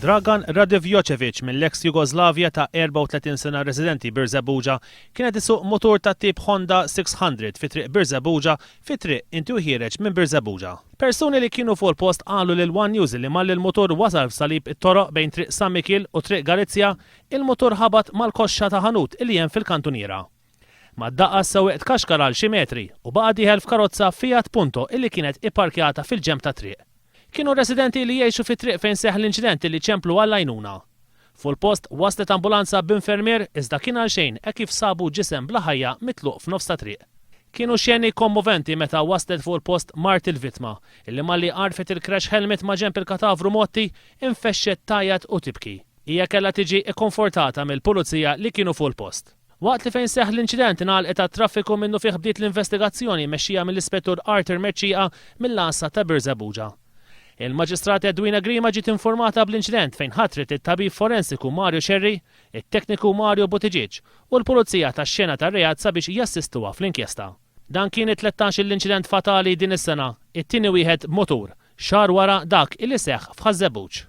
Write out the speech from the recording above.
Dragan Radivjocevic mill-eks Jugoslavja ta' 34 sena residenti Birżebbuġa kienet isuq motor ta' tip Honda 600 fi triq Birżebbuġa fi triq intu ħireġ minn Birżebbuġa. Persuni li kienu fuq il-post qalu lil One News li malli l-motor wasal f'salib it-toroq bejn triq San Mikil u triq Galizja, il-motor ħabat mal-koxxa ta' ħanut li hemm fil-kantuniera. Mad-daqqa sewweq tkaxkar għal xi metri u baqa' dieħel f'karozza Fiat Punto illi kienet ipparkjata fil-ġemp ta' triq. Kienu residenti li jgħixu fi triq fejn seħ l-inċidenti li ċemplu għall-għajnuna. Fuq il-post waslet ambulanza b'infermier iżda kien għal xejn kif sabu ġisem bla ħajja mitluq f'nofs ta' triq. Kienu xeni kommoventi meta waslet fuq il-post mart il-vittma, illi malli qarfet il-crash helmet ma' ġemp il-katavru motti infexxet tajjat u tibki. Hija kellha tiġi ikkonfortata mill-pulizija li kienu fuq il-post. Waqt li fejn seħ l-inċident ingħalqet tat-traffiku minnu fih bdiet l-investigazzjoni mexxija mill-Ispettur Arthur Merċieqa mill-Ansa ta' Birżebbuġa. Il-Maġistrat Edwina Grima ġiet informata bl-inċident fejn ħatret it-tabib forensiku Mario Xerri, it-tekniku Mario Buttigieg u l-pulizija tax-xena tar-reat sabiex jassistuha fl-inkjesta. Dan kien it-13 l-inċident fatali din is-sena, it-tieni wieħed b'motur, xahar wara dak illi seħħ f'Ħażebbuġ.